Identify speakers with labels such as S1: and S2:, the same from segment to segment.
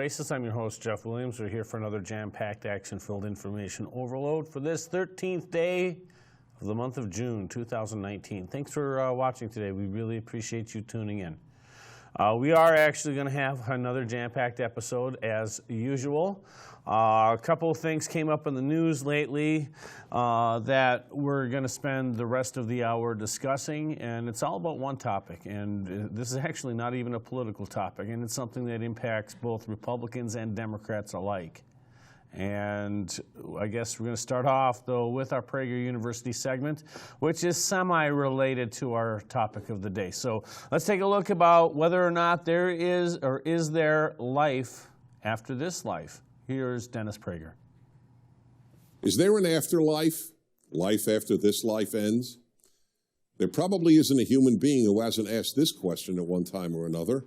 S1: Oasis. I'm your host, Jeff Williams. We're here for another jam-packed, action-filled information overload for this 13th day of the month of June, 2019. Thanks for watching today. We really appreciate you tuning in. We are actually going to have another jam-packed episode as usual. A couple of things came up in the news lately that we're going to spend the rest of the hour discussing, and it's all about one topic, and this is actually not even a political topic, and it's something that impacts both Republicans and Democrats alike. And I guess we're going to start off, though, with our Prager University segment, which is semi-related to our topic of the day. So let's take a look about whether or not there is or is there life after this life. Here's Dennis Prager.
S2: Is there an afterlife? Life after this life ends? There probably isn't a human being who hasn't asked this question at one time or another.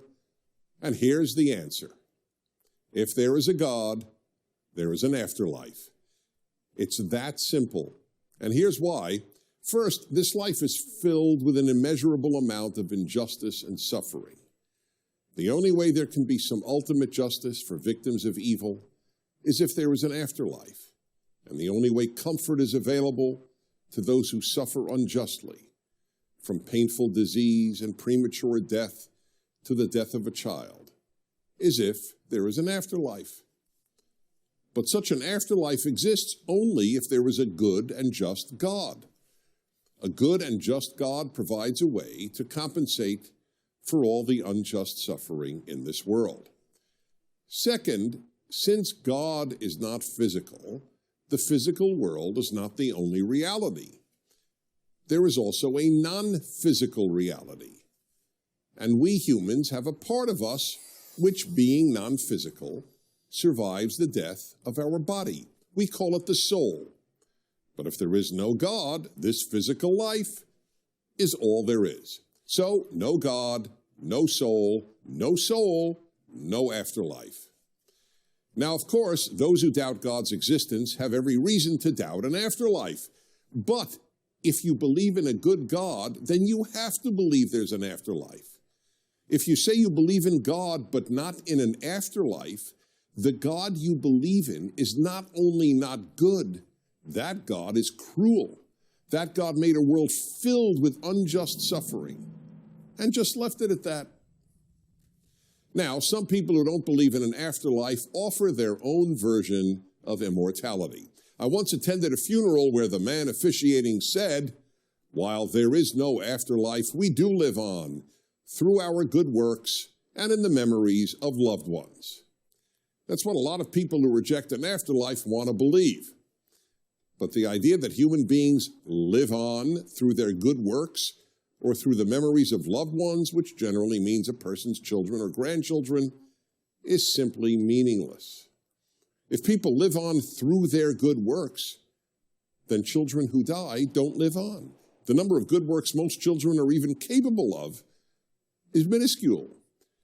S2: And here's the answer. If there is a God, there is an afterlife. It's that simple. And here's why. First, this life is filled with an immeasurable amount of injustice and suffering. The only way there can be some ultimate justice for victims of evil is if there is an afterlife. And the only way comfort is available to those who suffer unjustly, from painful disease and premature death to the death of a child, is if there is an afterlife. But such an afterlife exists only if there is a good and just God. A good and just God provides a way to compensate for all the unjust suffering in this world. Second, since God is not physical, the physical world is not the only reality. There is also a non-physical reality. And we humans have a part of us which, being non-physical, survives the death of our body. We call it the soul. But if there is no God, this physical life is all there is. So, no God, no soul, no afterlife. Now, of course, those who doubt God's existence have every reason to doubt an afterlife. But if you believe in a good God, then you have to believe there's an afterlife. If you say you believe in God but not in an afterlife, the God you believe in is not only not good, that God is cruel. That God made a world filled with unjust suffering and just left it at that. Now, some people who don't believe in an afterlife offer their own version of immortality. I once attended a funeral where the man officiating said, "While there is no afterlife, we do live on through our good works and in the memories of loved ones." That's what a lot of people who reject an afterlife want to believe. But the idea that human beings live on through their good works or through the memories of loved ones, which generally means a person's children or grandchildren, is simply meaningless. If people live on through their good works, then children who die don't live on. The number of good works most children are even capable of is minuscule.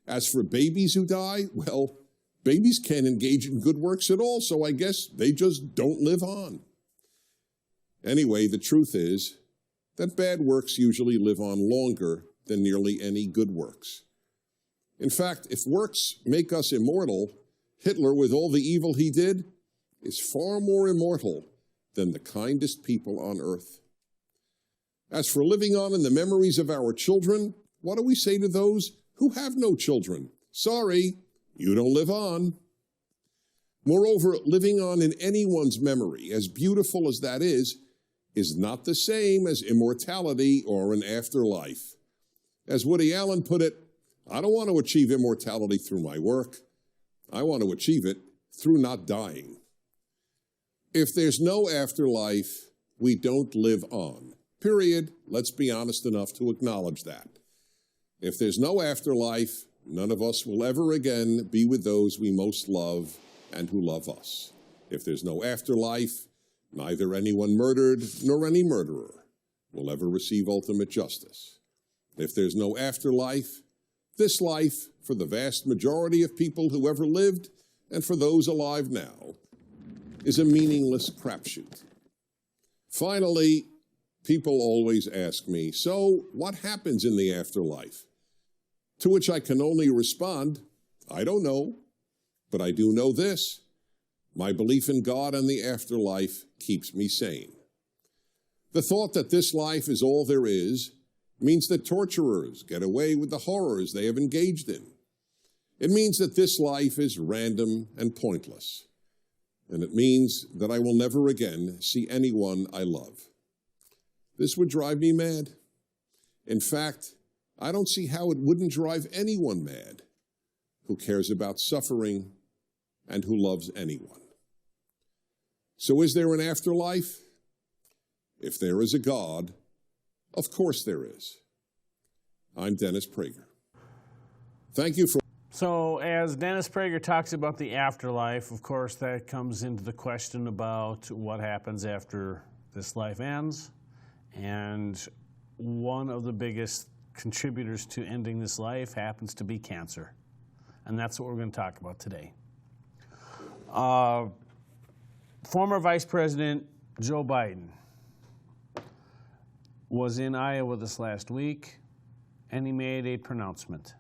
S2: As for babies who die, well, babies can't engage in good works at all, so I guess they just don't live on. Anyway, the truth is that bad works usually live on longer than nearly any good works. In fact, if works make us immortal, Hitler, with all the evil he did, is far more immortal than the kindest people on earth. As for living on in the memories of our children, what do we say to those who have no children? Sorry, you don't live on. Moreover, living on in anyone's memory, as beautiful as that is not the same as immortality or an afterlife. As Woody Allen put it, I don't want to achieve immortality through my work. I want to achieve it through not dying. If there's no afterlife, we don't live on. Period. Let's be honest enough to acknowledge that. If there's no afterlife, none of us will ever again be with those we most love and who love us. If there's no afterlife, neither anyone murdered nor any murderer will ever receive ultimate justice. If there's no afterlife, this life, for the vast majority of people who ever lived and for those alive now, is a meaningless crapshoot. Finally, people always ask me, so what happens in the afterlife? To which I can only respond, I don't know. But I do know this: my belief in God and the afterlife keeps me sane. The thought that this life is all there is means that torturers get away with the horrors they have engaged in. It means that this life is random and pointless. And it means that I will never again see anyone I love. This would drive me mad. In fact, I don't see how it wouldn't drive anyone mad who cares about suffering and who loves anyone. So is there an afterlife? If there is a God, of course there is. I'm Dennis Prager. Thank you for...
S1: So as Dennis Prager talks about the afterlife, of course, that comes into the question about what happens after this life ends. And one of the biggest contributors to ending this life happens to be cancer. And that's what we're going to talk about today. Former Vice President Joe Biden was in Iowa this last week, and he made a pronouncement.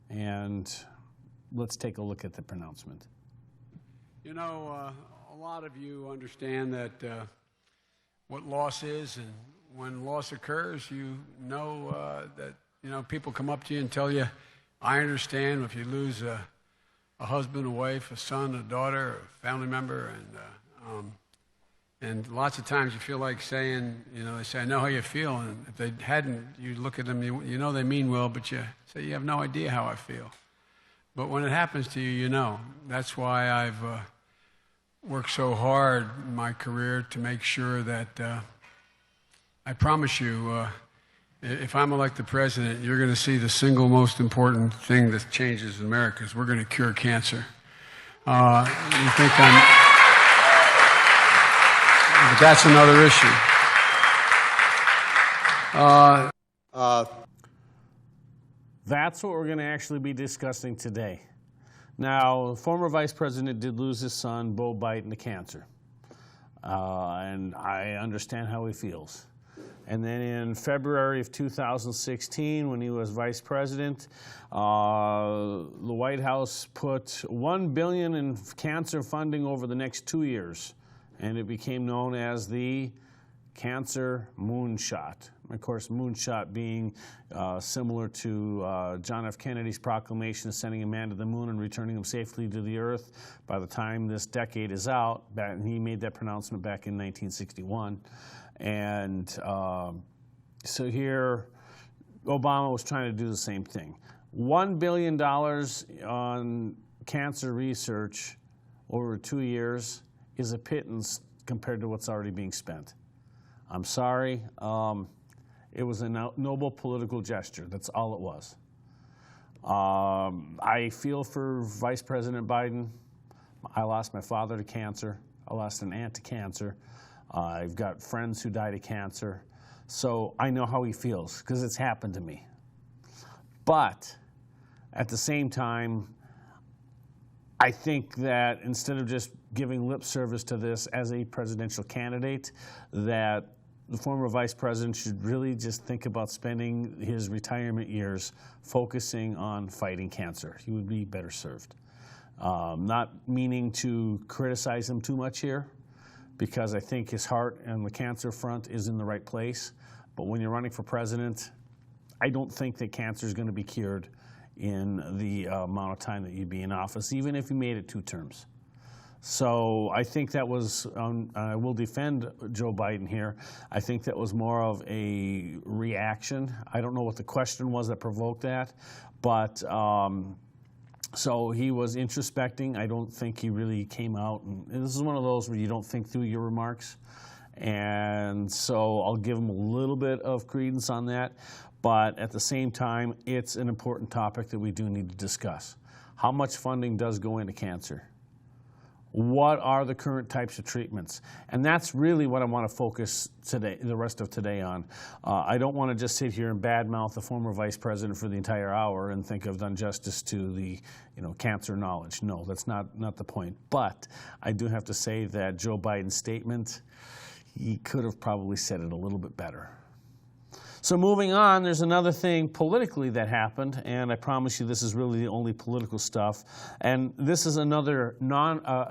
S1: And let's take a look at the pronouncement.
S3: You know, a lot of you understand that what loss is, and when loss occurs, you know that people come up to you and tell you, "I understand if you lose a husband, a wife, a son, a daughter, a family member," and lots of times you feel like saying, they say, "I know how you feel," and if they hadn't, you look at them, you know they mean well, but you say, "You have no idea how I feel." But when it happens to you, you know. That's why I've worked so hard in my career to make sure that I promise you, if I'm elected president, you're going to see the single most important thing that changes in America is we're going to cure cancer. You think but that's another issue.
S1: That's what we're going to actually be discussing today. Now, the former vice president did lose his son, Bo Biden, to cancer. And I understand how he feels. And then in February of 2016, when he was vice president, the White House put $1 billion in cancer funding over the next 2 years. And it became known as the cancer moonshot. Of course, moonshot being similar to John F. Kennedy's proclamation of sending a man to the moon and returning him safely to the earth by the time this decade is out. He made that pronouncement back in 1961. And so here, Obama was trying to do the same thing. $1 billion on cancer research over 2 years is a pittance compared to what's already being spent. I'm sorry. It was a noble political gesture. That's all it was. I feel for Vice President Biden. I lost my father to cancer. I lost an aunt to cancer. I've got friends who died of cancer. So I know how he feels because it's happened to me. But at the same time, I think that instead of just giving lip service to this as a presidential candidate, that the former vice president should really just think about spending his retirement years focusing on fighting cancer. He would be better served. Not meaning to criticize him too much here, because I think his heart on the cancer front is in the right place. But when you're running for president, I don't think that cancer is going to be cured in the amount of time that you'd be in office, even if you made it 2 terms. So I think that was, I will defend Joe Biden here, I think that was more of a reaction. I don't know what the question was that provoked that, but so he was introspecting. I don't think he really came out, and this is one of those where you don't think through your remarks. And so I'll give him a little bit of credence on that. But at the same time, it's an important topic that we do need to discuss. How much funding does go into cancer? What are the current types of treatments? And that's really what I want to focus today, the rest of today on. I don't want to just sit here and badmouth the former vice president for the entire hour and think I've done justice to the cancer knowledge. No, that's not the point. But I do have to say that Joe Biden's statement, he could have probably said it a little bit better. So moving on, there's another thing politically that happened, and I promise you this is really the only political stuff. And this is another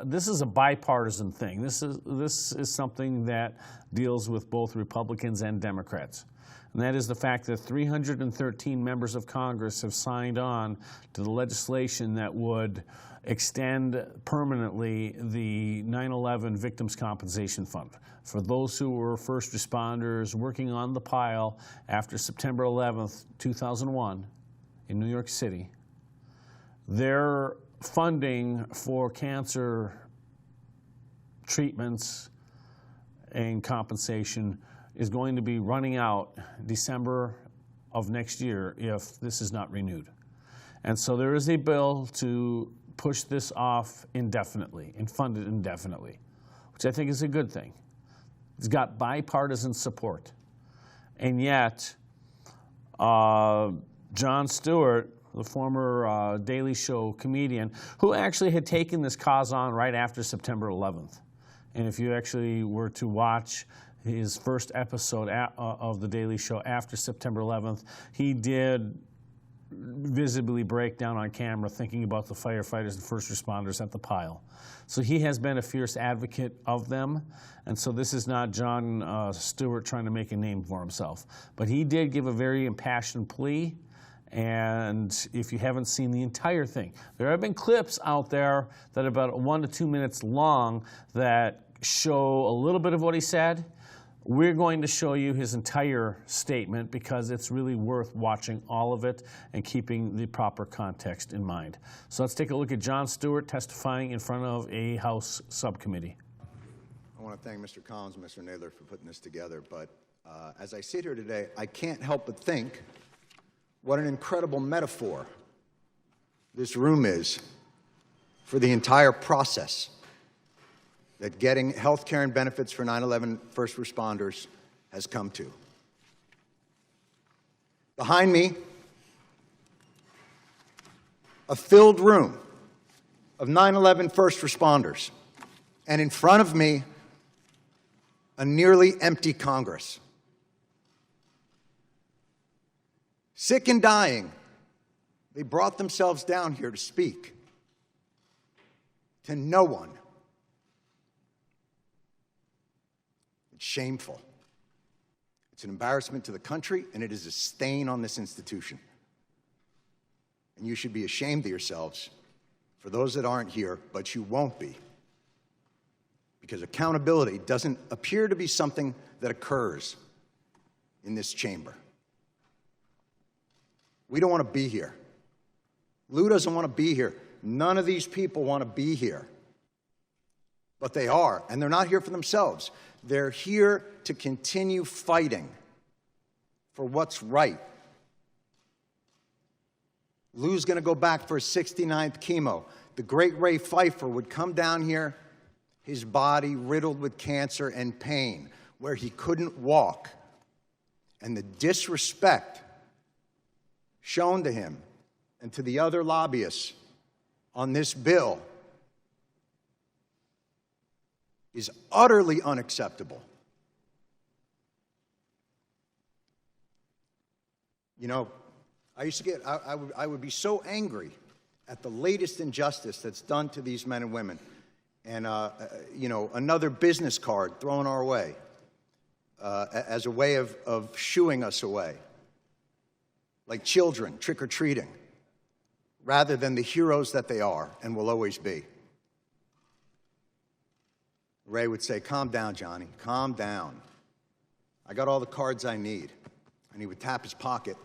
S1: this is a bipartisan thing. This is something that deals with both Republicans and Democrats. And that is the fact that 313 members of Congress have signed on to the legislation that would extend permanently the 9/11 Victims' Compensation Fund. For those who were first responders working on the pile after September 11th, 2001 in New York City, their funding for cancer treatments and compensation is going to be running out December of next year if this is not renewed. And so there is a bill to push this off indefinitely and fund it indefinitely, which I think is a good thing. It's got bipartisan support. And yet, Jon Stewart, the former Daily Show comedian, who actually had taken this cause on right after September 11th. And if you actually were to watch his first episode of The Daily Show after September 11th, he did visibly break down on camera thinking about the firefighters and first responders at the pile. So he has been a fierce advocate of them, and so this is not Jon Stewart trying to make a name for himself. But he did give a very impassioned plea, and if you haven't seen the entire thing, there have been clips out there that are about 1 to 2 minutes long that show a little bit of what he said. We're going to show you his entire statement because it's really worth watching all of it and keeping the proper context in mind. So let's take a look at Jon Stewart testifying in front of a House subcommittee.
S4: I want to thank Mr. Collins and Mr. Nadler for putting this together, but as I sit here today, I can't help but think what an incredible metaphor this room is for the entire process that getting health care and benefits for 9/11 first responders has come to. Behind me, a filled room of 9/11 first responders, and in front of me, a nearly empty Congress. Sick and dying, they brought themselves down here to speak to no one. It's shameful. It's an embarrassment to the country, and it is a stain on this institution. And you should be ashamed of yourselves for those that aren't here, but you won't be. Because accountability doesn't appear to be something that occurs in this chamber. We don't want to be here. Lou doesn't want to be here. None of these people want to be here. But they are, and they're not here for themselves. They're here to continue fighting for what's right. Lou's going to go back for his 69th chemo. The great Ray Pfeiffer would come down here, his body riddled with cancer and pain, where he couldn't walk. And the disrespect shown to him and to the other lobbyists on this bill is utterly unacceptable. You know, I used to get, I would be so angry at the latest injustice that's done to these men and women. And, you know, another business card thrown our way as a way of shooing us away. Like children trick-or-treating, rather than the heroes that they are and will always be. Ray would say, "Calm down, Johnny, calm down. I got all the cards I need." And he would tap his pocket.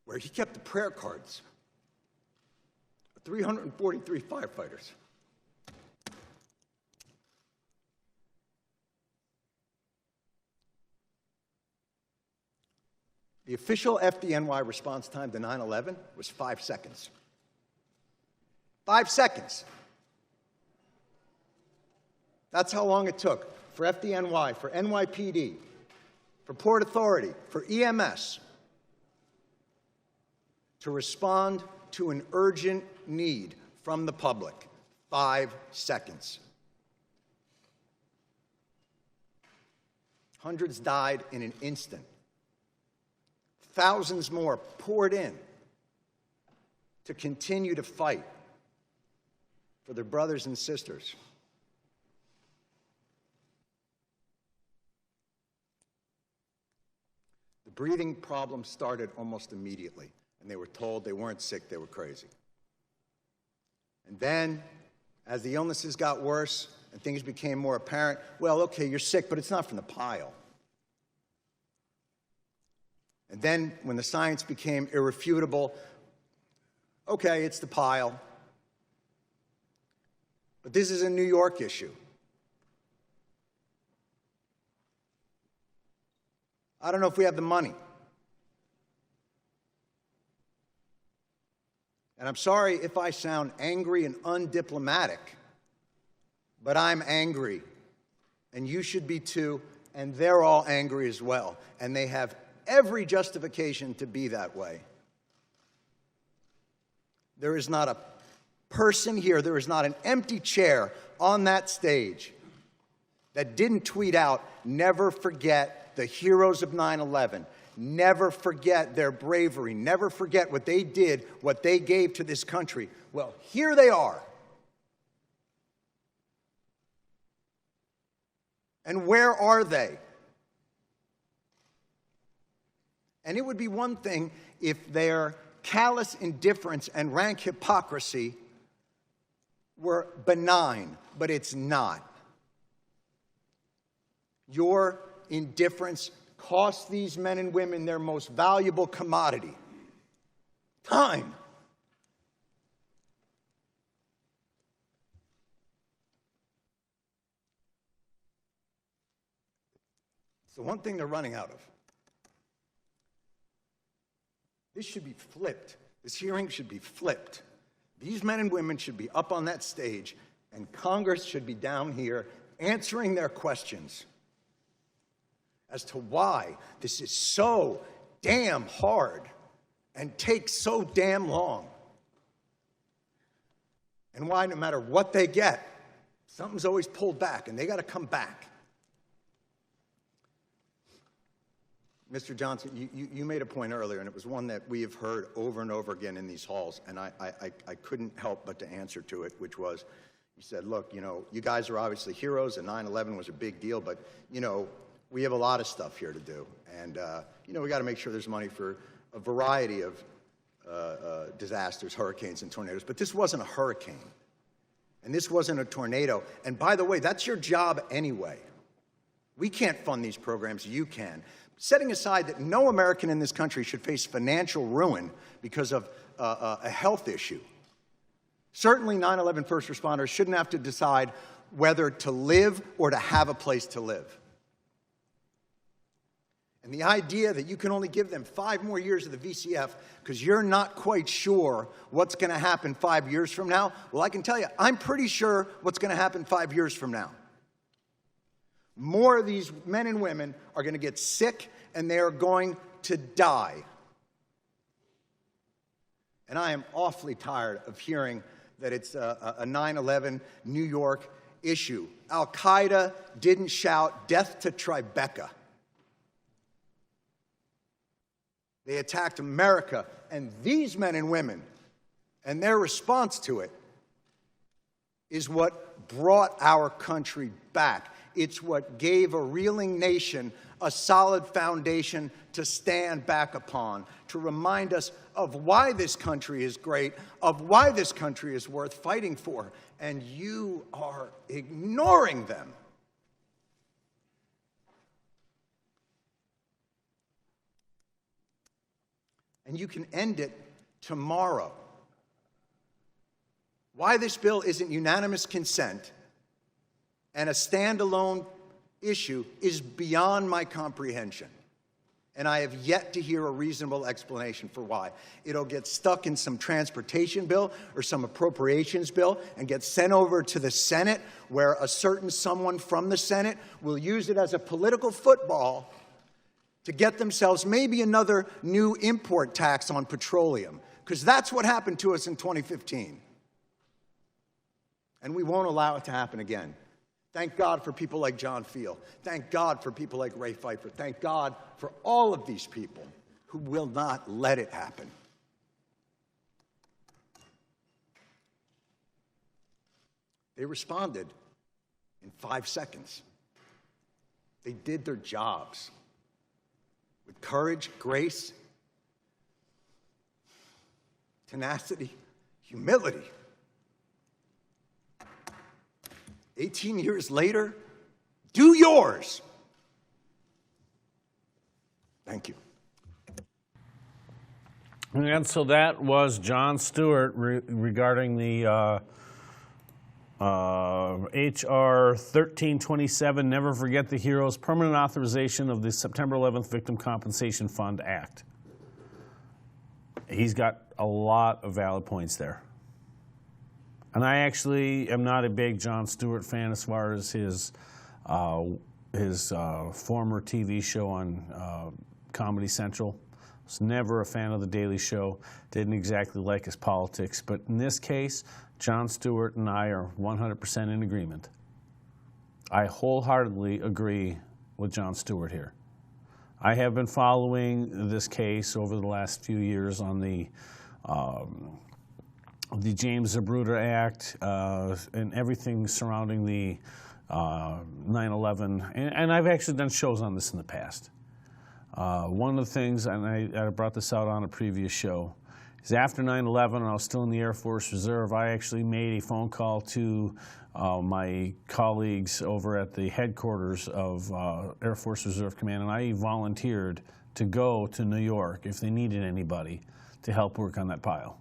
S4: Where he kept the prayer cards of 343 firefighters. The official FDNY response time to 9/11 was 5 seconds. 5 seconds. That's how long it took for FDNY, for NYPD, for Port Authority, for EMS to respond to an urgent need from the public. 5 seconds. Hundreds died in an instant. Thousands more poured in to continue to fight for their brothers and sisters. The breathing problem started almost immediately, and they were told they weren't sick, they were crazy. And then, as the illnesses got worse and things became more apparent, well, okay, you're sick, but it's not from the pile. And then, when the science became irrefutable, okay, it's the pile. But this is a New York issue. I don't know if we have the money. And I'm sorry if I sound angry and undiplomatic, but I'm angry. And you should be too, and they're all angry as well. And they have every justification to be that way. There is not a person here, there is not an empty chair on that stage that didn't tweet out, "Never forget the heroes of 9/11. Never forget their bravery. Never forget what they did, what they gave to this country." Well, here they are. And where are they? And it would be one thing if their callous indifference and rank hypocrisy were benign, but it's not. Your indifference costs these men and women their most valuable commodity: time. It's the one thing they're running out of. This should be flipped. This hearing should be flipped. These men and women should be up on that stage, and Congress should be down here answering their questions as to why this is so damn hard and takes so damn long. And why, no matter what they get, something's always pulled back, and they got to come back. Mr. Johnson, you made a point earlier, and it was one that we have heard over and over again in these halls, and I couldn't help but to answer to it, which was, you said, look, you guys are obviously heroes, and 9/11 was a big deal, but, we have a lot of stuff here to do. And, we got to make sure there's money for a variety of disasters, hurricanes and tornadoes. But this wasn't a hurricane. And this wasn't a tornado. And by the way, that's your job anyway. We can't fund these programs. You can. Setting aside that no American in this country should face financial ruin because of a health issue. Certainly 9/11 first responders shouldn't have to decide whether to live or to have a place to live. And the idea that you can only give them 5 more years of the VCF because you're not quite sure what's going to happen 5 years from now, well, I can tell you, I'm pretty sure what's going to happen 5 years from now. More of these men and women are going to get sick, and they are going to die. And I am awfully tired of hearing that it's a 9/11 New York issue. Al-Qaeda didn't shout death to Tribeca. They attacked America, and these men and women, and their response to it, is what brought our country back. It's what gave a reeling nation a solid foundation to stand back upon, to remind us of why this country is great, of why this country is worth fighting for. And you are ignoring them. And you can end it tomorrow. Why this bill isn't unanimous consent and a standalone issue is beyond my comprehension. And I have yet to hear a reasonable explanation for why. It'll get stuck in some transportation bill or some appropriations bill and get sent over to the Senate, where a certain someone from the Senate will use it as a political football to get themselves maybe another new import tax on petroleum. because that's what happened to us in 2015. And we won't allow it to happen again. Thank God for people like John Field. Thank God for people like Ray Pfeiffer. Thank God for all of these people who will not let it happen. They responded in 5 seconds. They did their jobs with courage, grace, tenacity, humility. 18 years later, do yours. Thank you.
S1: And so that was Jon Stewart regarding the H.R. 1327, Never Forget the Heroes, permanent authorization of the September 11th Victim Compensation Fund Act. He's got a lot of valid points there. And I actually am not a big Jon Stewart fan as far as his former TV show on Comedy Central. I was never a fan of The Daily Show. Didn't exactly like his politics. But in this case, Jon Stewart and I are 100% in agreement. I wholeheartedly agree with Jon Stewart here. I have been following this case over the last few years on the James Zapruder Act and everything surrounding the 9/11, and I've actually done shows on this in the past. One of the things, and I brought this out on a previous show, is after 9/11, and I was still in the Air Force Reserve, I actually made a phone call to my colleagues over at the headquarters of Air Force Reserve Command, and I volunteered to go to New York if they needed anybody to help work on that pile.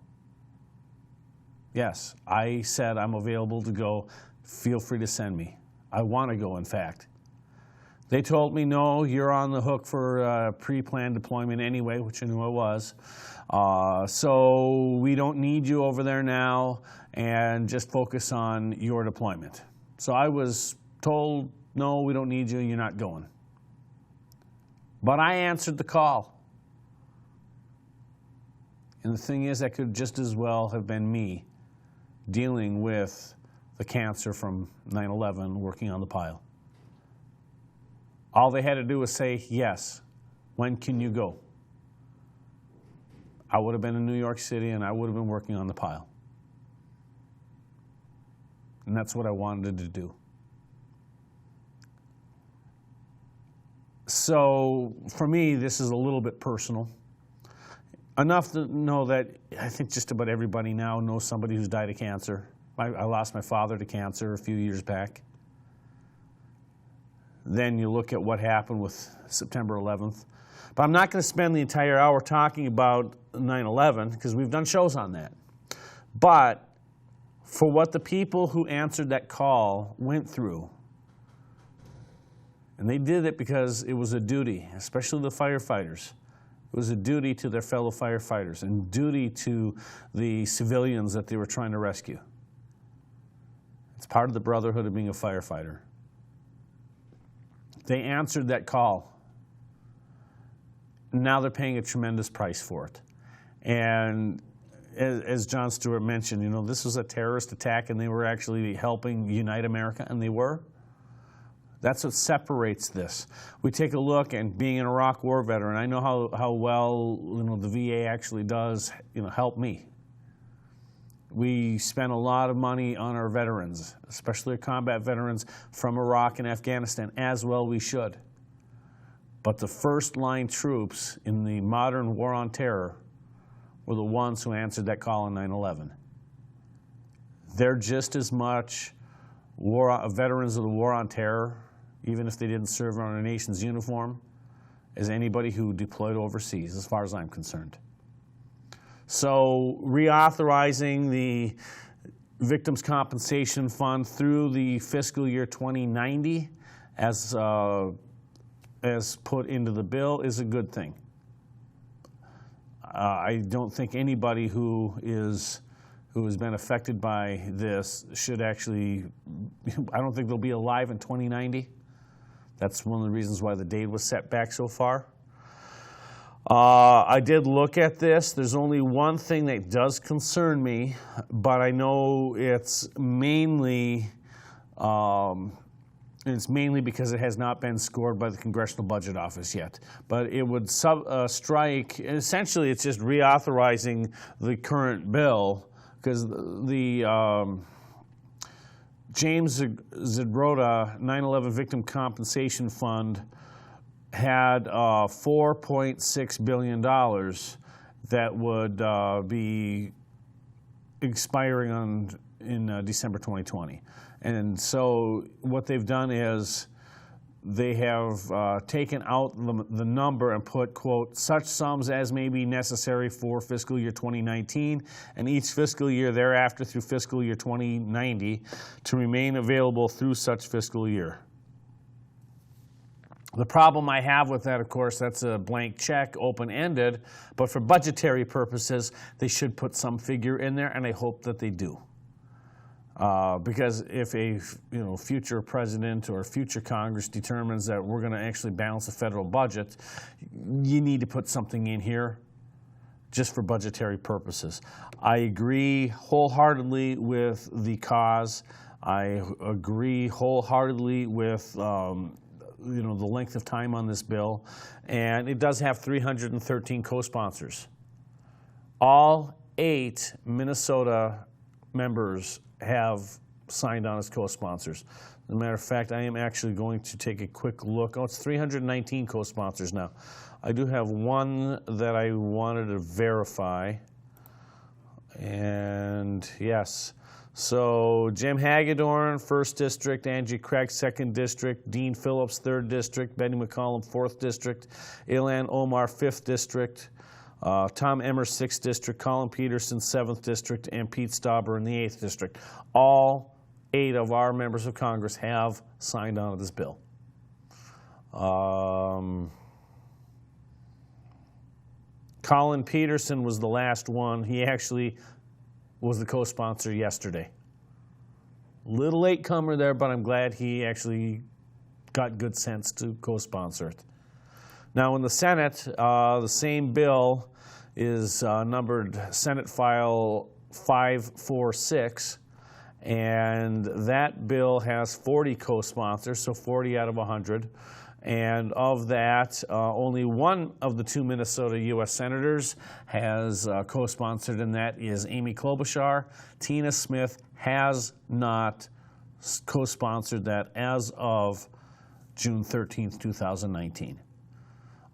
S1: Yes, I said I'm available to go. Feel free to send me. I want to go, in fact. They told me, no, you're on the hook for pre-planned deployment anyway, which I knew I was. So we don't need you over there now, and just focus on your deployment. So I was told, no, we don't need you, you're not going. But I answered the call. And the thing is, that could just as well have been me dealing with the cancer from 9/11, working on the pile. All they had to do was say, yes, when can you go? I would have been in New York City and I would have been working on the pile. And that's what I wanted to do. So for me, this is a little bit personal. Enough to know that I think just about everybody now knows somebody who's died of cancer. I lost my father to cancer a few years back. Then you look at what happened with September 11th. But I'm not going to spend the entire hour talking about 9/11 because we've done shows on that. But for what the people who answered that call went through, and they did it because it was a duty, especially the firefighters. It was a duty to their fellow firefighters and duty to the civilians that they were trying to rescue. It's part of the brotherhood of being a firefighter. They answered that call. Now they're paying a tremendous price for it. And as Jon Stewart mentioned, you know, this was a terrorist attack and they were actually helping unite America, and they were. That's what separates this. We take a look, and being an Iraq War veteran, I know how well, you know, the VA actually does, you know, help me. We spend a lot of money on our veterans, especially our combat veterans from Iraq and Afghanistan, as well we should. But the first line troops in the modern war on terror were the ones who answered that call on 9/11. They're just as much veterans of the war on terror, even if they didn't serve on our nation's uniform, as anybody who deployed overseas, as far as I'm concerned. So reauthorizing the Victims' Compensation Fund through the fiscal year 2090 as put into the bill is a good thing. I don't think anybody who has been affected by this should actually, I don't think they'll be alive in 2090. That's one of the reasons why the date was set back so far. I did look at this. There's only one thing that does concern me, but I know it's mainly because it has not been scored by the Congressional Budget Office yet. But it would strike, essentially it's just reauthorizing the current bill, because the James Zidrota 9/11 Victim Compensation Fund had $4.6 billion that would be expiring in December 2020. And so what they've done is they have taken out the number and put, quote, such sums as may be necessary for fiscal year 2019 and each fiscal year thereafter through fiscal year 2090 to remain available through such fiscal year. The problem I have with that, of course, that's a blank check, open-ended, but for budgetary purposes, they should put some figure in there, and I hope that they do. Because if a future president or future Congress determines that we're going to actually balance the federal budget, you need to put something in here just for budgetary purposes. I agree wholeheartedly with the cause. I agree wholeheartedly with the length of time on this bill, and it does have 313 co-sponsors. All 8 Minnesota members have signed on as co-sponsors. As a matter of fact, I am actually going to take a quick look. Oh, it's 319 co-sponsors now. I do have one that I wanted to verify, and yes. So Jim Hagedorn, 1st District, Angie Craig, 2nd District, Dean Phillips, 3rd District, Betty McCollum, 4th District, Ilan Omar, 5th District, Tom Emmer, 6th District, Colin Peterson, 7th District, and Pete Stauber in the 8th District. All 8 of our members of Congress have signed on to this bill. Colin Peterson was the last one. He actually was the co-sponsor yesterday. Little late comer there, but I'm glad he actually got good sense to co-sponsor it. Now in the Senate, the same bill is numbered Senate File 546, and that bill has 40 co-sponsors, so 40 out of 100. And of that, only one of the 2 Minnesota U.S. Senators has co-sponsored, and that is Amy Klobuchar. Tina Smith has not co-sponsored that as of June 13th, 2019.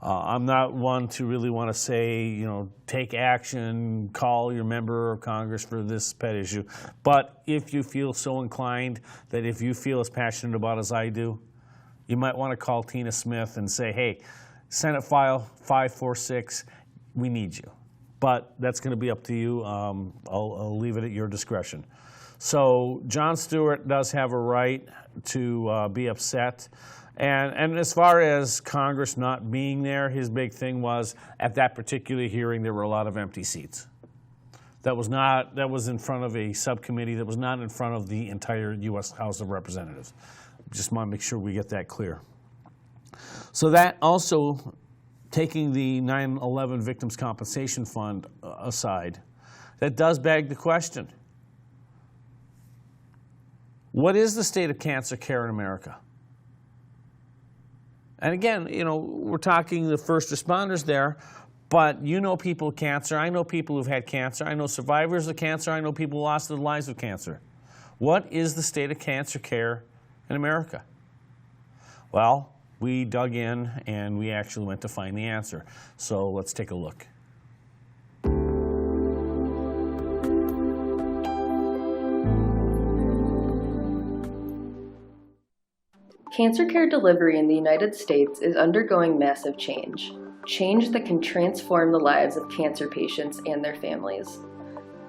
S1: I'm not one to really want to say, take action, call your member of Congress for this pet issue. But if you feel so inclined, that if you feel as passionate about it as I do, you might want to call Tina Smith and say, hey, Senate File 546, we need you. But that's going to be up to you. I'll leave it at your discretion. So Jon Stewart does have a right to be upset. And as far as Congress not being there, his big thing was at that particular hearing there were a lot of empty seats. That was in front of a subcommittee. That was not in front of the entire U.S. House of Representatives. Just want to make sure we get that clear. So that also, taking the 9/11 Victims Compensation Fund aside, that does beg the question: what is the state of cancer care in America? And again, we're talking the first responders there, but people with cancer. I know people who've had cancer. I know survivors of cancer. I know people who lost their lives with cancer. What is the state of cancer care in America? Well, we dug in and we actually went to find the answer. So let's take a look.
S5: Cancer care delivery in the United States is undergoing massive change that can transform the lives of cancer patients and their families.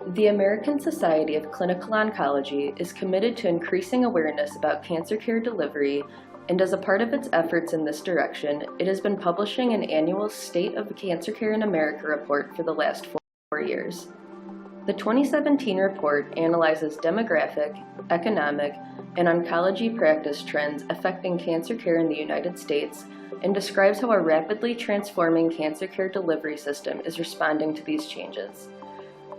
S5: The American Society of Clinical Oncology is committed to increasing awareness about cancer care delivery, and as a part of its efforts in this direction, it has been publishing an annual State of Cancer Care in America report for the last 4 years. The 2017 report analyzes demographic, economic, and oncology practice trends affecting cancer care in the United States and describes how our rapidly transforming cancer care delivery system is responding to these changes.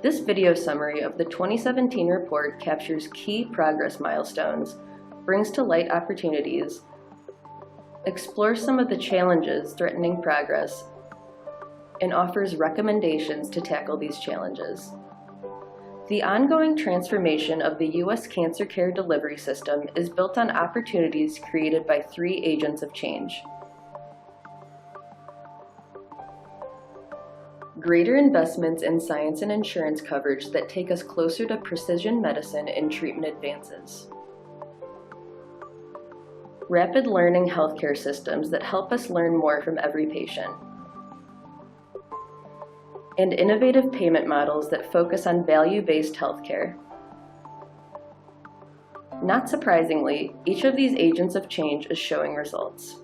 S5: This video summary of the 2017 report captures key progress milestones, brings to light opportunities, explores some of the challenges threatening progress, and offers recommendations to tackle these challenges. The ongoing transformation of the U.S. cancer care delivery system is built on opportunities created by three agents of change: greater investments in science and insurance coverage that take us closer to precision medicine and treatment advances, rapid learning healthcare systems that help us learn more from every patient, and innovative payment models that focus on value-based healthcare. Not surprisingly, each of these agents of change is showing results.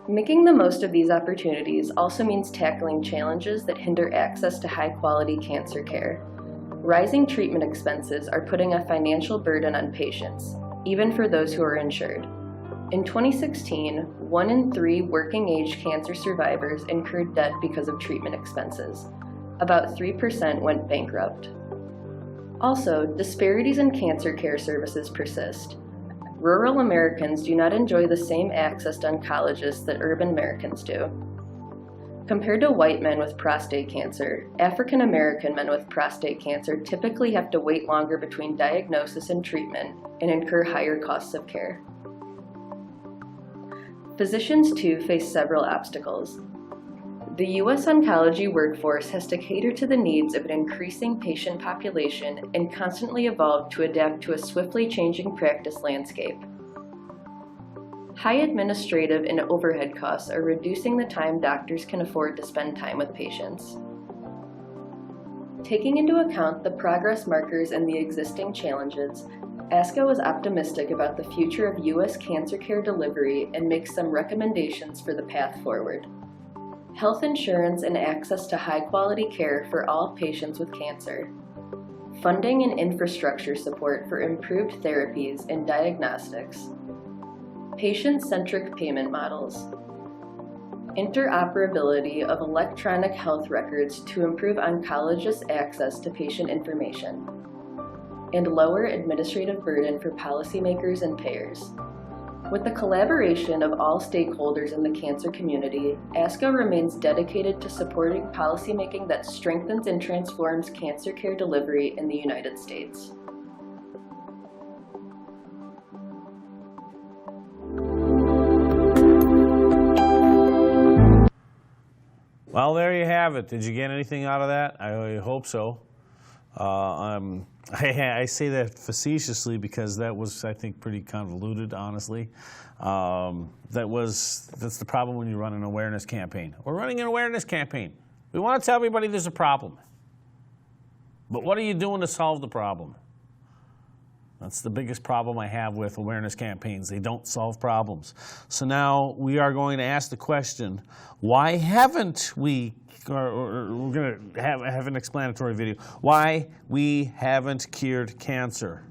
S5: Making the most of these opportunities also means tackling challenges that hinder access to high-quality cancer care. Rising treatment expenses are putting a financial burden on patients, even for those who are insured. In 2016, 1 in 3 working-age cancer survivors incurred debt because of treatment expenses. About 3% went bankrupt. Also, disparities in cancer care services persist. Rural Americans do not enjoy the same access to oncologists that urban Americans do. Compared to white men with prostate cancer, African American men with prostate cancer typically have to wait longer between diagnosis and treatment and incur higher costs of care. Physicians, too, face several obstacles. The U.S. oncology workforce has to cater to the needs of an increasing patient population and constantly evolve to adapt to a swiftly changing practice landscape. High administrative and overhead costs are reducing the time doctors can afford to spend time with patients. Taking into account the progress markers and the existing challenges, ASCO is optimistic about the future of U.S. cancer care delivery and makes some recommendations for the path forward. Health insurance and access to high-quality care for all patients with cancer. Funding and infrastructure support for improved therapies and diagnostics. Patient-centric payment models. Interoperability of electronic health records to improve oncologists' access to patient information. And lower administrative burden for policymakers and payers. With the collaboration of all stakeholders in the cancer community, ASCO remains dedicated to supporting policymaking that strengthens and transforms cancer care delivery in the United States.
S1: Well, there you have it. Did you get anything out of that? I hope so. I say that facetiously because that was, I think, pretty convoluted, honestly. That's the problem when you run an awareness campaign. We're running an awareness campaign. We want to tell everybody there's a problem. But what are you doing to solve the problem? That's the biggest problem I have with awareness campaigns. They don't solve problems. So now we are going to ask the question, why haven't we, or we're going to have an explanatory video, why we haven't cured cancer.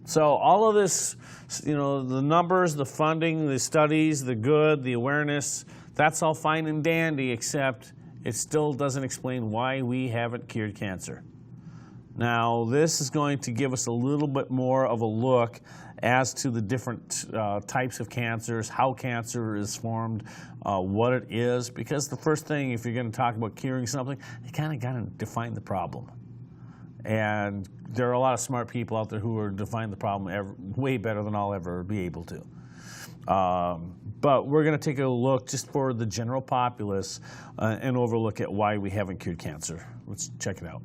S1: So all of this, you know, the numbers, the funding, the studies, the good, the awareness, that's all fine and dandy, except it still doesn't explain why we haven't cured cancer. Now, this is going to give us a little bit more of a look as to the different types of cancers, how cancer is formed, what it is, because the first thing, if you're going to talk about curing something, you kind of got to define the problem. And there are a lot of smart people out there who are defining the problem way better than I'll ever be able to. But we're going to take a look just for the general populace and overlook at why we haven't cured cancer. Let's check it out.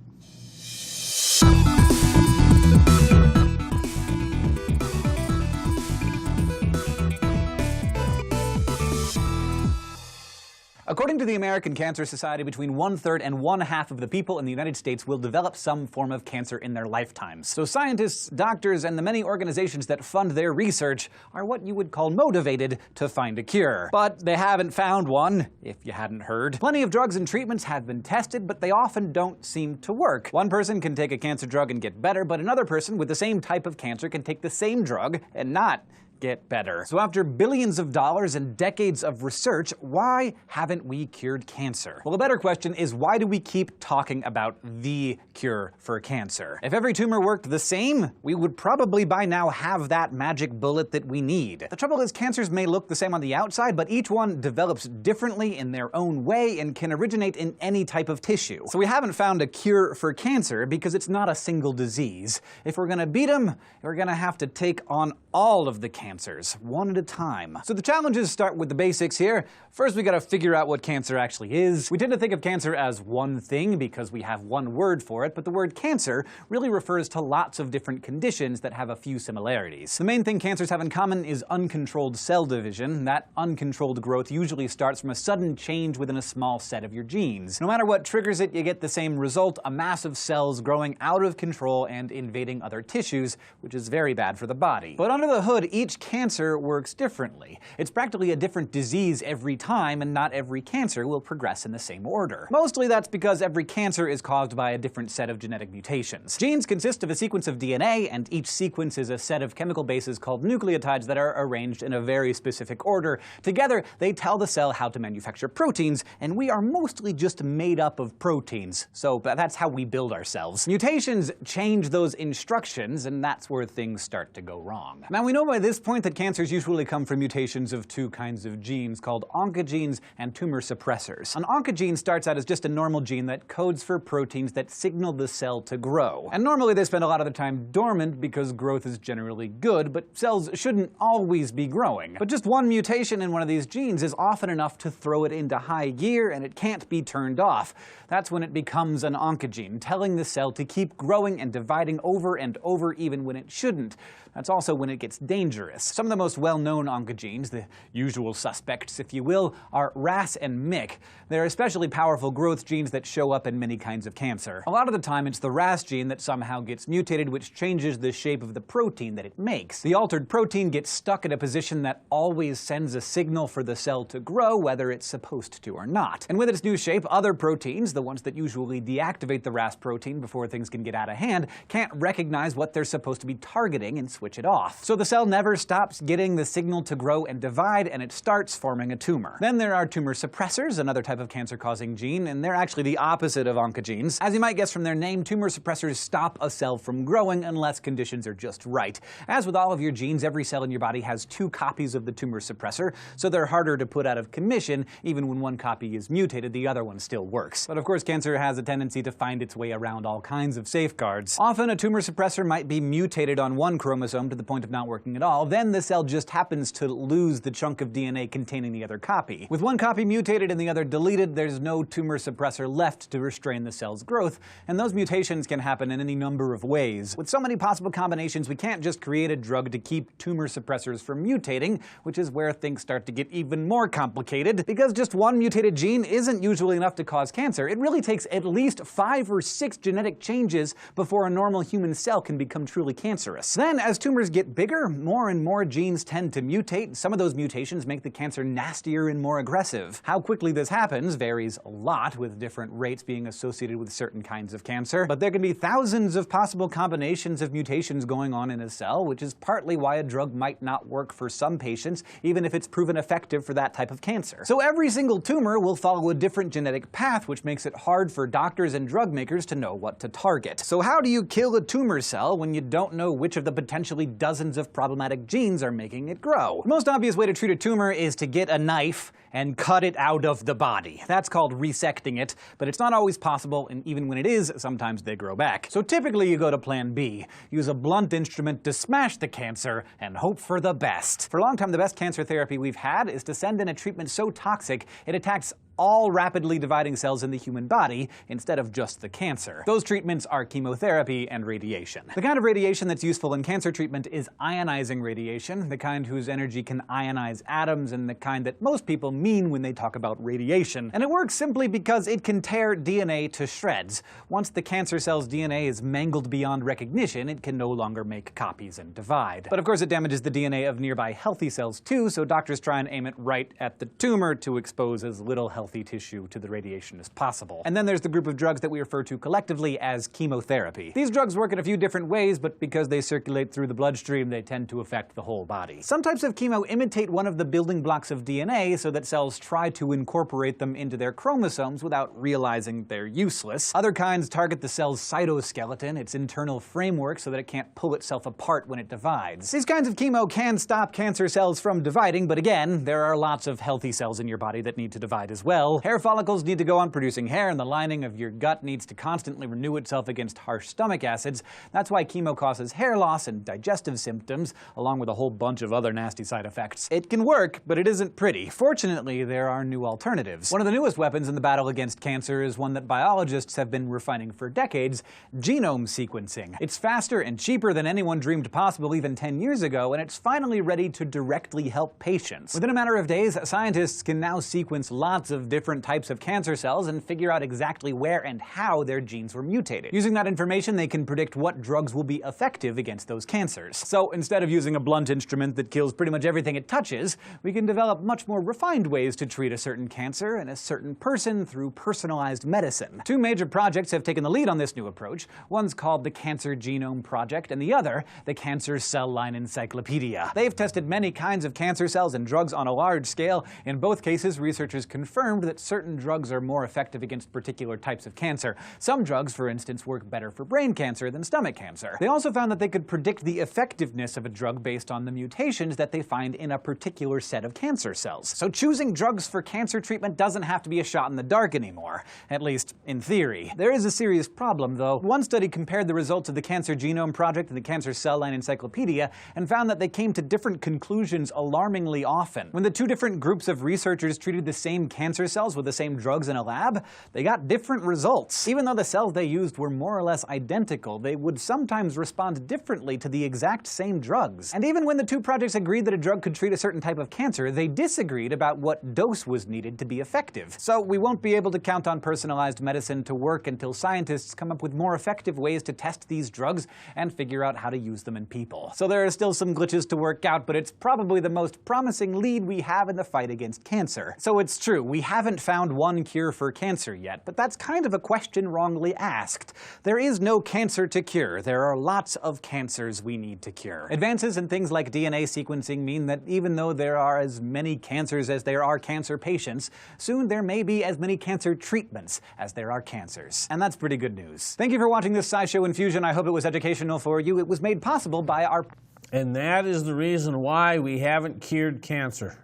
S6: According to the American Cancer Society, between 1/3 and 1/2 of the people in the United States will develop some form of cancer in their lifetimes. So scientists, doctors, and the many organizations that fund their research are what you would call motivated to find a cure. But they haven't found one, if you hadn't heard. Plenty of drugs and treatments have been tested, but they often don't seem to work. One person can take a cancer drug and get better, but another person with the same type of cancer can take the same drug and not get better. So after billions of dollars and decades of research, why haven't we cured cancer? Well, the better question is, why do we keep talking about the cure for cancer? If every tumor worked the same, we would probably by now have that magic bullet that we need. The trouble is, cancers may look the same on the outside, but each one develops differently in their own way and can originate in any type of tissue. So we haven't found a cure for cancer because it's not a single disease. If we're gonna beat them, we're gonna have to take on all of the cancers, one at a time. So the challenges start with the basics here. First, we gotta figure out what cancer actually is. We tend to think of cancer as one thing because we have one word for it, but the word cancer really refers to lots of different conditions that have a few similarities. The main thing cancers have in common is uncontrolled cell division. That uncontrolled growth usually starts from a sudden change within a small set of your genes. No matter what triggers it, you get the same result, a mass of cells growing out of control and invading other tissues, which is very bad for the body. But under the hood, each cancer works differently. It's practically a different disease every time, and not every cancer will progress in the same order. Mostly that's because every cancer is caused by a different set of genetic mutations. Genes consist of a sequence of DNA, and each sequence is a set of chemical bases called nucleotides that are arranged in a very specific order. Together, they tell the cell how to manufacture proteins, and we are mostly just made up of proteins. So that's how we build ourselves. Mutations change those instructions, and that's where things start to go wrong. Now, we know by this point that cancers usually come from mutations of two kinds of genes called oncogenes and tumor suppressors. An oncogene starts out as just a normal gene that codes for proteins that signal the cell to grow. And normally they spend a lot of the time dormant because growth is generally good, but cells shouldn't always be growing. But just one mutation in one of these genes is often enough to throw it into high gear, and it can't be turned off. That's when it becomes an oncogene, telling the cell to keep growing and dividing over and over even when it shouldn't. That's also when it gets dangerous. Some of the most well-known oncogenes, the usual suspects if you will, are RAS and MYC. They're especially powerful growth genes that show up in many kinds of cancer. A lot of the time it's the RAS gene that somehow gets mutated, which changes the shape of the protein that it makes. The altered protein gets stuck in a position that always sends a signal for the cell to grow, whether it's supposed to or not. And with its new shape, other proteins, the ones that usually deactivate the RAS protein before things can get out of hand, can't recognize what they're supposed to be targeting and switch it off. So the cell never stops getting the signal to grow and divide, and it starts forming a tumor. Then there are tumor suppressors, another type of cancer-causing gene, and they're actually the opposite of oncogenes. As you might guess from their name, tumor suppressors stop a cell from growing unless conditions are just right. As with all of your genes, every cell in your body has 2 copies of the tumor suppressor, so they're harder to put out of commission. Even when one copy is mutated, the other one still works. But of course, cancer has a tendency to find its way around all kinds of safeguards. Often a tumor suppressor might be mutated on one chromosome to the point of not working at all. Then the cell just happens to lose the chunk of DNA containing the other copy. With one copy mutated and the other deleted, there's no tumor suppressor left to restrain the cell's growth, and those mutations can happen in any number of ways. With so many possible combinations, we can't just create a drug to keep tumor suppressors from mutating, which is where things start to get even more complicated. Because just one mutated gene isn't usually enough to cause cancer. It really takes at least 5 or 6 genetic changes before a normal human cell can become truly cancerous. Then, as tumors get bigger, more and more genes tend to mutate. Some of those mutations make the cancer nastier and more aggressive. How quickly this happens varies a lot, with different rates being associated with certain kinds of cancer. But there can be thousands of possible combinations of mutations going on in a cell, which is partly why a drug might not work for some patients, even if it's proven effective for that type of cancer. So every single tumor will follow a different genetic path, which makes it hard for doctors and drug makers to know what to target. So how do you kill a tumor cell when you don't know which of the potentially dozens of problematic genes are making it grow? The most obvious way to treat a tumor is to get a knife and cut it out of the body. That's called resecting it, but it's not always possible, and even when it is, sometimes they grow back. So typically you go to plan B. Use a blunt instrument to smash the cancer and hope for the best. For a long time, the best cancer therapy we've had is to send in a treatment so toxic it attacks all rapidly dividing cells in the human body instead of just the cancer. Those treatments are chemotherapy and radiation. The kind of radiation that's useful in cancer treatment is ionizing radiation, the kind whose energy can ionize atoms and the kind that most people mean when they talk about radiation. And it works simply because it can tear DNA to shreds. Once the cancer cell's DNA is mangled beyond recognition, it can no longer make copies and divide. But of course it damages the DNA of nearby healthy cells too, so doctors try and aim it right at the tumor to expose as little healthy tissue to the radiation as possible. And then there's the group of drugs that we refer to collectively as chemotherapy. These drugs work in a few different ways, but because they circulate through the bloodstream, they tend to affect the whole body. Some types of chemo imitate one of the building blocks of DNA so that cells try to incorporate them into their chromosomes without realizing they're useless. Other kinds target the cell's cytoskeleton, its internal framework, so that it can't pull itself apart when it divides. These kinds of chemo can stop cancer cells from dividing, but again, there are lots of healthy cells in your body that need to divide as well. Hair follicles need to go on producing hair, and the lining of your gut needs to constantly renew itself against harsh stomach acids. That's why chemo causes hair loss and digestive symptoms, along with a whole bunch of other nasty side effects. It can work, but it isn't pretty. Fortunately, there are new alternatives. One of the newest weapons in the battle against cancer is one that biologists have been refining for decades: genome sequencing. It's faster and cheaper than anyone dreamed possible even 10 years ago, and it's finally ready to directly help patients. Within a matter of days, scientists can now sequence lots of different types of cancer cells and figure out exactly where and how their genes were mutated. Using that information, they can predict what drugs will be effective against those cancers. So instead of using a blunt instrument that kills pretty much everything it touches, we can develop much more refined ways to treat a certain cancer in a certain person through personalized medicine. Two major projects have taken the lead on this new approach. One's called the Cancer Genome Project, and the other, the Cancer Cell Line Encyclopedia. They've tested many kinds of cancer cells and drugs on a large scale. In both cases, researchers confirmed that certain drugs are more effective against particular types of cancer. Some drugs, for instance, work better for brain cancer than stomach cancer. They also found that they could predict the effectiveness of a drug based on the mutations that they find in a particular set of cancer cells. So choosing drugs for cancer treatment doesn't have to be a shot in the dark anymore, at least in theory. There is a serious problem, though. One study compared the results of the Cancer Genome Project and the Cancer Cell Line Encyclopedia and found that they came to different conclusions alarmingly often. When the two different groups of researchers treated the same cancer cells with the same drugs in a lab, they got different results. Even though the cells they used were more or less identical, they would sometimes respond differently to the exact same drugs. And even when the two projects agreed that a drug could treat a certain type of cancer, they disagreed about what dose was needed to be effective. So we won't be able to count on personalized medicine to work until scientists come up with more effective ways to test these drugs and figure out how to use them in people. So there are still some glitches to work out, but it's probably the most promising lead we have in the fight against cancer. So it's true, we haven't found one cure for cancer yet, but that's kind of a question wrongly asked. There is no cancer to cure. There are lots of cancers we need to cure. Advances in things like DNA sequencing mean that even though there are as many cancers as there are cancer patients, soon there may be as many cancer treatments as there are cancers. And that's pretty good news. Thank you for watching this SciShow Infusion. I hope it was educational for you. It was made possible by our...
S1: And that is the reason why we haven't cured cancer,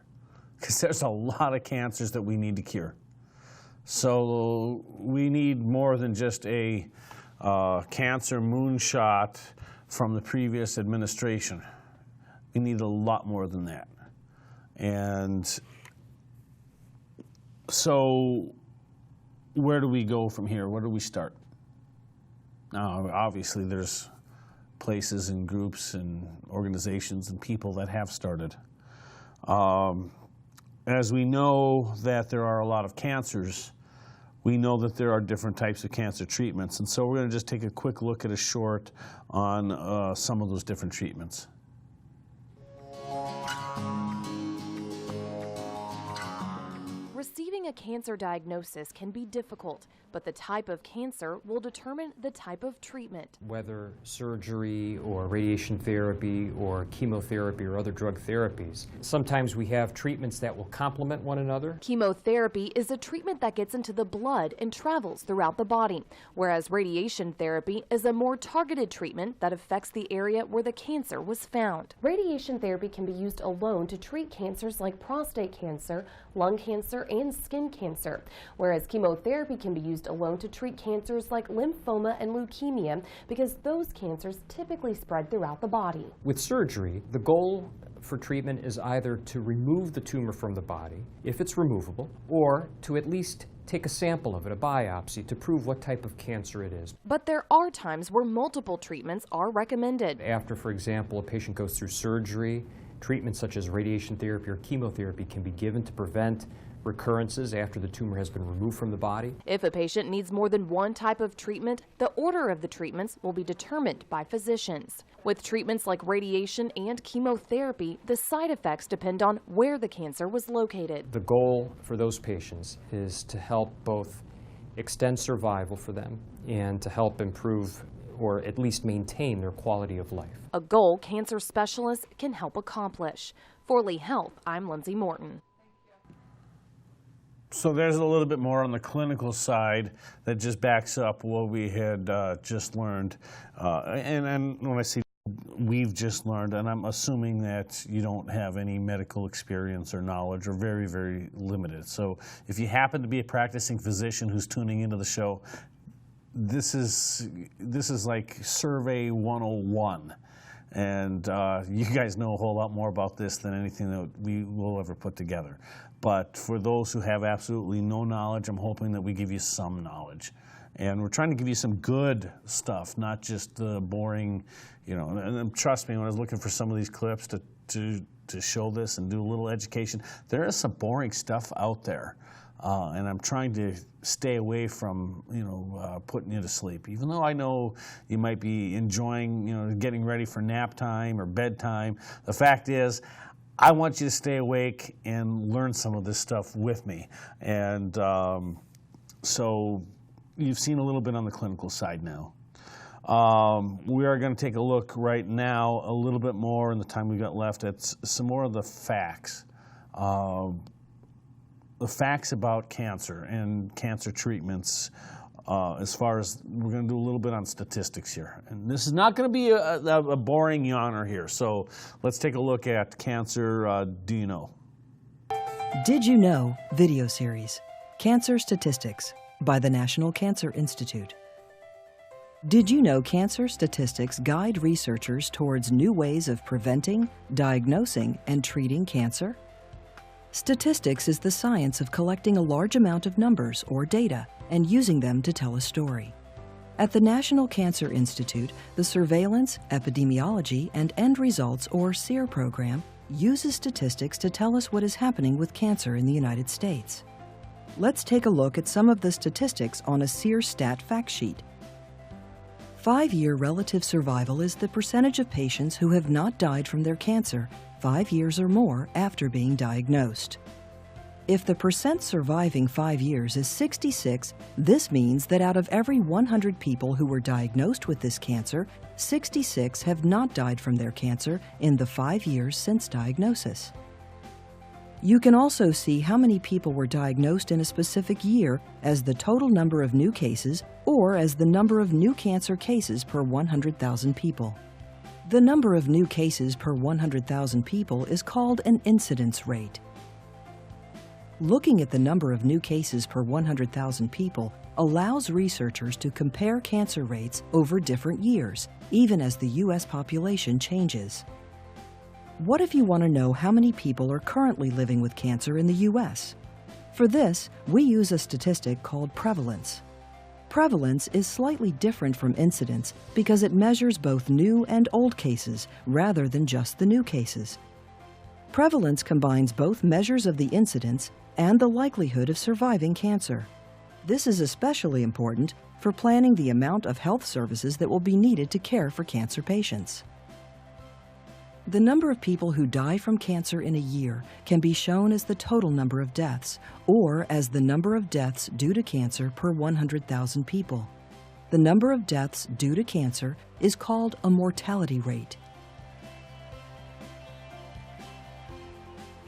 S1: because there's a lot of cancers that we need to cure. So we need more than just a cancer moonshot from the previous administration. We need a lot more than that. And so where do we go from here? Where do we start? Now, obviously, there's places and groups and organizations and people that have started. As we know that there are a lot of cancers, we know that there are different types of cancer treatments. And so we're going to just take a quick look at a short on some of those different treatments.
S7: Receiving a cancer diagnosis can be difficult, but the type of cancer will determine the type of treatment.
S8: Whether surgery or radiation therapy or chemotherapy or other drug therapies, sometimes we have treatments that will complement one another.
S7: Chemotherapy is a treatment that gets into the blood and travels throughout the body, whereas radiation therapy is a more targeted treatment that affects the area where the cancer was found.
S9: Radiation therapy can be used alone to treat cancers like prostate cancer, lung cancer, and skin cancer, whereas chemotherapy can be used alone to treat cancers like lymphoma and leukemia because those cancers typically spread throughout the body.
S8: With surgery, the goal for treatment is either to remove the tumor from the body, if it's removable, or to at least take a sample of it, a biopsy, to prove what type of cancer it is.
S7: But there are times where multiple treatments are recommended.
S8: After, for example, a patient goes through surgery, treatments such as radiation therapy or chemotherapy can be given to prevent recurrences after the tumor has been removed from the body.
S7: If a patient needs more than one type of treatment, the order of the treatments will be determined by physicians. With treatments like radiation and chemotherapy, the side effects depend on where the cancer was located.
S8: The goal for those patients is to help both extend survival for them and to help improve or at least maintain their quality of life.
S7: A goal cancer specialists can help accomplish. For Lee Health, I'm Lindsay Morton.
S1: So there's a little bit more on the clinical side that just backs up what we had just learned. And when I say we've just learned, and I'm assuming that you don't have any medical experience or knowledge, or very, very limited. So if you happen to be a practicing physician who's tuning into the show, this is like Survey 101. And you guys know a whole lot more about this than anything that we will ever put together. But for those who have absolutely no knowledge, I'm hoping that we give you some knowledge. And we're trying to give you some good stuff, not just the boring, you know, and trust me, when I was looking for some of these clips to show this and do a little education, there is some boring stuff out there. And I'm trying to stay away from, you know, putting you to sleep. Even though I know you might be enjoying, you know, getting ready for nap time or bedtime, the fact is, I want you to stay awake and learn some of this stuff with me. And so you've seen a little bit on the clinical side now. We are going to take a look right now a little bit more in the time we've got left at some more of the facts. The facts about cancer and cancer treatments, as far as we're going to do a little bit on statistics here. And this is not going to be a boring yawner here. So let's take a look at cancer. Do you know?
S10: Did you know? Video series, Cancer Statistics by the National Cancer Institute. Did you know cancer statistics guide researchers towards new ways of preventing, diagnosing, and treating cancer? Statistics is the science of collecting a large amount of numbers or data and using them to tell a story. At the National Cancer Institute, the Surveillance, Epidemiology, and End Results, or SEER program, uses statistics to tell us what is happening with cancer in the United States. Let's take a look at some of the statistics on a SEER stat fact sheet. 5-year relative survival is the percentage of patients who have not died from their cancer 5 years or more after being diagnosed. If the percent surviving 5 years is 66, this means that out of every 100 people who were diagnosed with this cancer, 66 have not died from their cancer in the 5 years since diagnosis. You can also see how many people were diagnosed in a specific year as the total number of new cases or as the number of new cancer cases per 100,000 people. The number of new cases per 100,000 people is called an incidence rate. Looking at the number of new cases per 100,000 people allows researchers to compare cancer rates over different years, even as the U.S. population changes. What if you want to know how many people are currently living with cancer in the U.S.? For this, we use a statistic called prevalence. Prevalence is slightly different from incidence because it measures both new and old cases rather than just the new cases. Prevalence combines both measures of the incidence and the likelihood of surviving cancer. This is especially important for planning the amount of health services that will be needed to care for cancer patients. The number of people who die from cancer in a year can be shown as the total number of deaths, or as the number of deaths due to cancer per 100,000 people. The number of deaths due to cancer is called a mortality rate.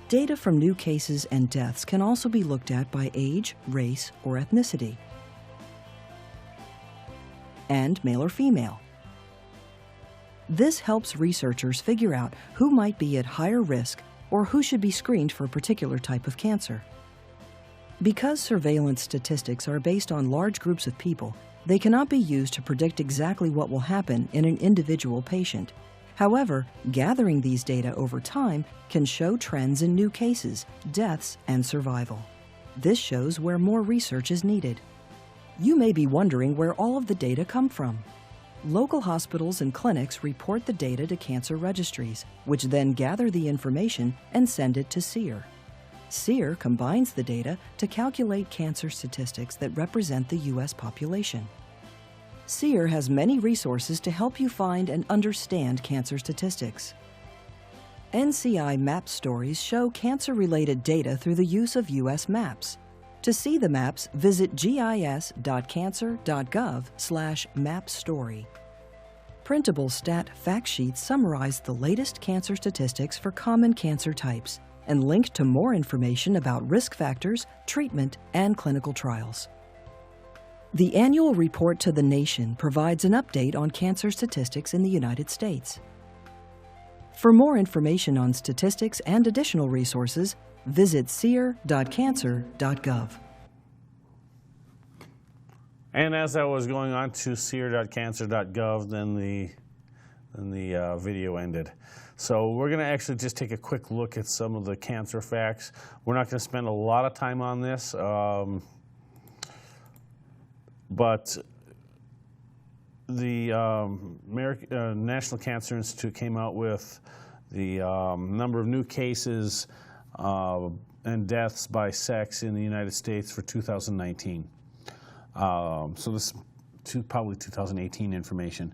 S10: Data from new cases and deaths can also be looked at by age, race, or ethnicity, and male or female. This helps researchers figure out who might be at higher risk or who should be screened for a particular type of cancer. Because surveillance statistics are based on large groups of people, they cannot be used to predict exactly what will happen in an individual patient. However, gathering these data over time can show trends in new cases, deaths, and survival. This shows where more research is needed. You may be wondering where all of the data come from. Local hospitals and clinics report the data to cancer registries, which then gather the information and send it to SEER. SEER combines the data to calculate cancer statistics that represent the U.S. population. SEER has many resources to help you find and understand cancer statistics. NCI map stories show cancer-related data through the use of U.S. maps. To see the maps, visit gis.cancer.gov/mapstory. Printable stat fact sheets summarize the latest cancer statistics for common cancer types and link to more information about risk factors, treatment, and clinical trials. The annual report to the nation provides an update on cancer statistics in the United States. For more information on statistics and additional resources, visit seer.cancer.gov.
S1: And as I was going on to seer.cancer.gov, then the video ended. So we're going to actually just take a quick look at some of the cancer facts. We're not going to spend a lot of time on this, but the National Cancer Institute came out with the number of new cases and deaths by sex in the United States for 2019. So this is probably 2018 information.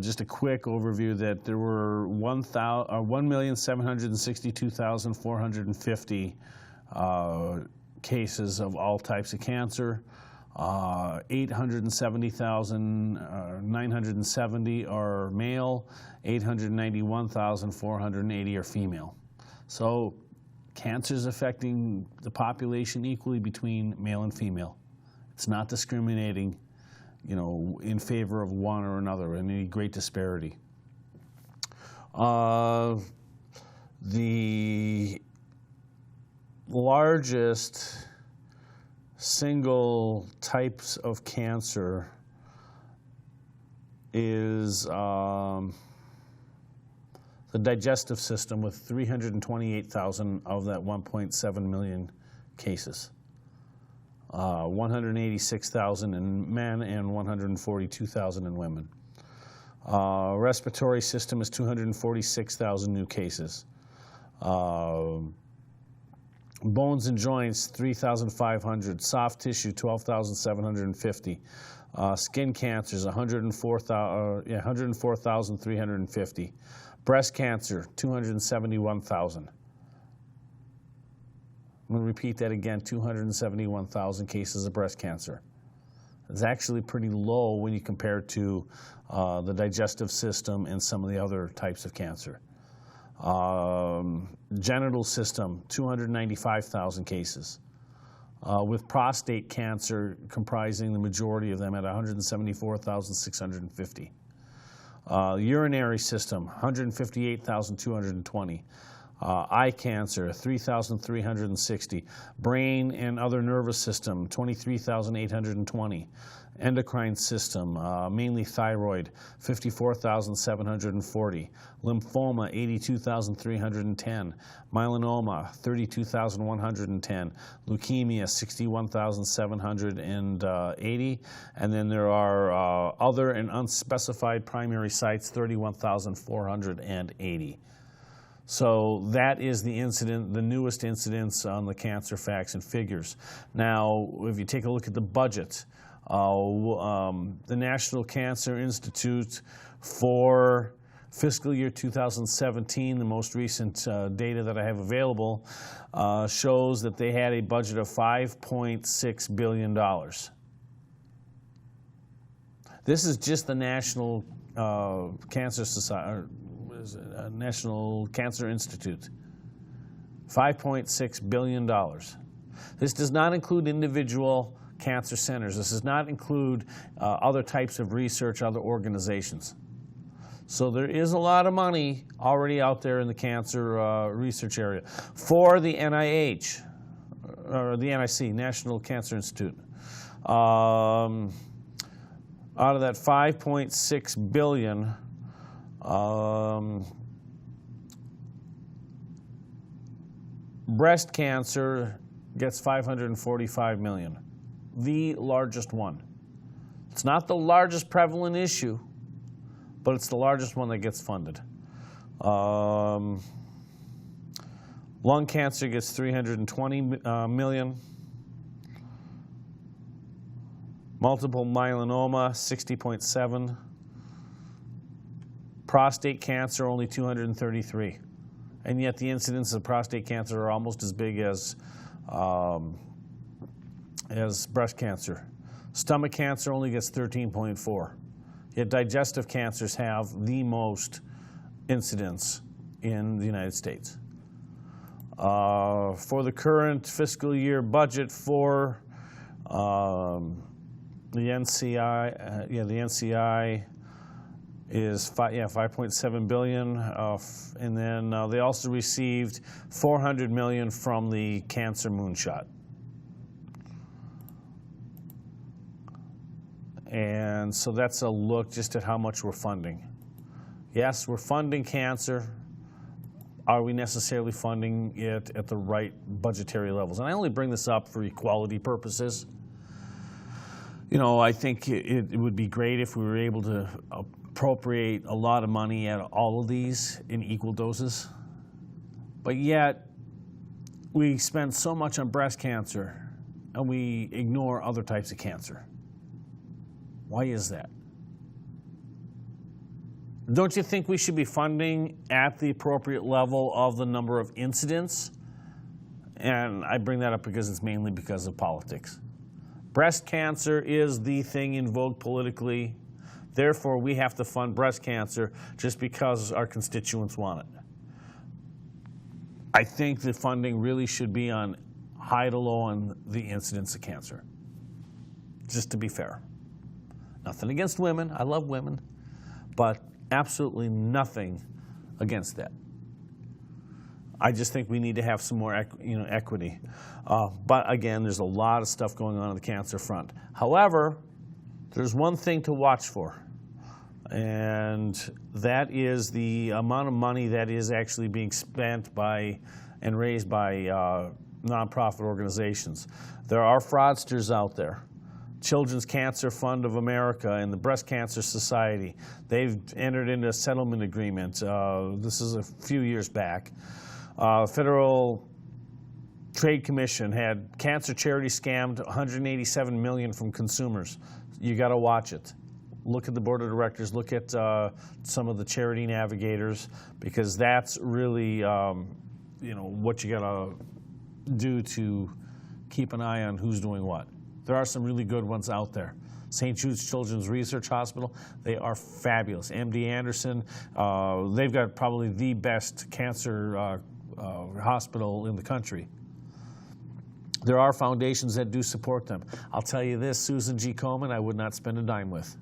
S1: Just a quick overview that there were 1,762,450 cases of all types of cancer. 870,970 are male, 891,480 are female. So cancer is affecting the population equally between male and female. It's not discriminating, you know, in favor of one or another, any great disparity. The largest single types of cancer is the digestive system, with 328,000 of that 1.7 million cases. 186,000 in men and 142,000 in women. Respiratory system is 246,000 new cases. Bones and joints, 3,500. Soft tissue, 12,750. Skin cancers, 104,350. Breast cancer, 271,000. I'm going to repeat that again, 271,000 cases of breast cancer. It's actually pretty low when you compare it to the digestive system and some of the other types of cancer. Genital system, 295,000 cases, with prostate cancer comprising the majority of them at 174,650. Urinary system, 158,220. Eye cancer, 3,360. Brain and other nervous system, 23,820. Endocrine system, mainly thyroid, 54,740. Lymphoma, 82,310. Myeloma, 32,110. Leukemia, 61,780. And then there are other and unspecified primary sites, 31,480. So that is the incident, the newest incidence on the cancer facts and figures. Now, if you take a look at the budget, the National Cancer Institute for fiscal year 2017, the most recent data that I have available, shows that they had a budget of $5.6 billion. This is just the National Cancer Society, National Cancer Institute. $5.6 billion. This does not include individual cancer centers. This does not include other types of research, other organizations. So there is a lot of money already out there in the cancer research area. For the NIH, or the NIC, National Cancer Institute, out of that $5.6 billion, Breast cancer gets $545 million, the largest one. It's not the largest prevalent issue, but it's the largest one that gets funded. Lung cancer gets $320 million. Multiple myeloma, 60.7. Prostate cancer, only 233. And yet the incidence of prostate cancer are almost as big as breast cancer. Stomach cancer only gets 13.4. Yet digestive cancers have the most incidence in the United States. For the current fiscal year budget for the NCI is $5.7 billion, and then they also received $400 million from the Cancer Moonshot. And so that's a look just at how much we're funding. Yes, we're funding cancer. Are we necessarily funding it at the right budgetary levels? And I only bring this up for equality purposes. You know, I think it would be great if we were able to appropriate a lot of money at all of these in equal doses. But yet, we spend so much on breast cancer and we ignore other types of cancer. Why is that? Don't you think we should be funding at the appropriate level of the number of incidents? And I bring that up because it's mainly because of politics. Breast cancer is the thing in vogue politically. Therefore, we have to fund breast cancer just because our constituents want it. I think the funding really should be on high to low on the incidence of cancer, just to be fair. Nothing against women. I love women. But absolutely nothing against that. I just think we need to have some more equity. But again, there's a lot of stuff going on the cancer front. However, there's one thing to watch for, and that is the amount of money that is actually being spent by and raised by nonprofit organizations. There are fraudsters out there. Children's Cancer Fund of America and the Breast Cancer Society, they've entered into a settlement agreement. This is a few years back. Federal Trade Commission had cancer charity scammed $187 million from consumers. You got to watch it. Look at the board of directors. Look at some of the charity navigators, because that's really what you got to do to keep an eye on who's doing what. There are some really good ones out there. St. Jude's Children's Research Hospital, they are fabulous. MD Anderson, they've got probably the best cancer hospital in the country. There are foundations that do support them. I'll tell you this, Susan G. Komen, I would not spend a dime with,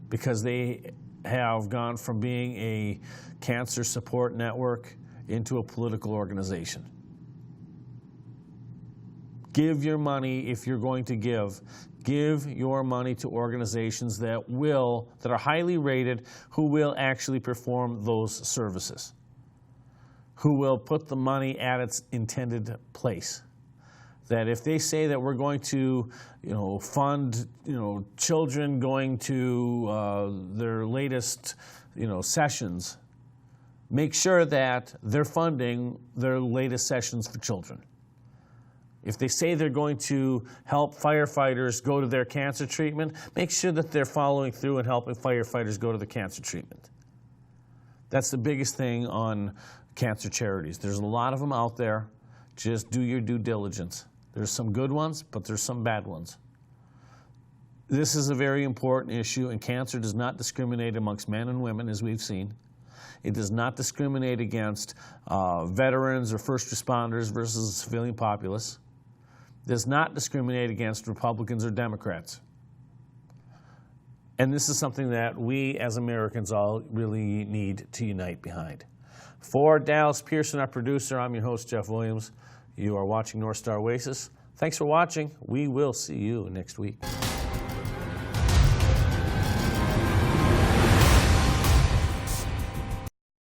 S1: because they have gone from being a cancer support network into a political organization. Give your money, if you're going to give your money to organizations that are highly rated, who will actually perform those services, who will put the money at its intended place. That if they say that we're going to, fund, children going to their latest, sessions, make sure that they're funding their latest sessions for children. If they say they're going to help firefighters go to their cancer treatment, make sure that they're following through and helping firefighters go to the cancer treatment. That's the biggest thing on cancer charities. There's a lot of them out there. Just do your due diligence. There's some good ones, but there's some bad ones. This is a very important issue, and cancer does not discriminate amongst men and women, as we've seen. It does not discriminate against veterans or first responders versus the civilian populace. It does not discriminate against Republicans or Democrats. And this is something that we as Americans all really need to unite behind. For Dallas Pearson, our producer, I'm your host, Jeff Williams. You are watching North Star Oasis. Thanks for watching. We will see you next week.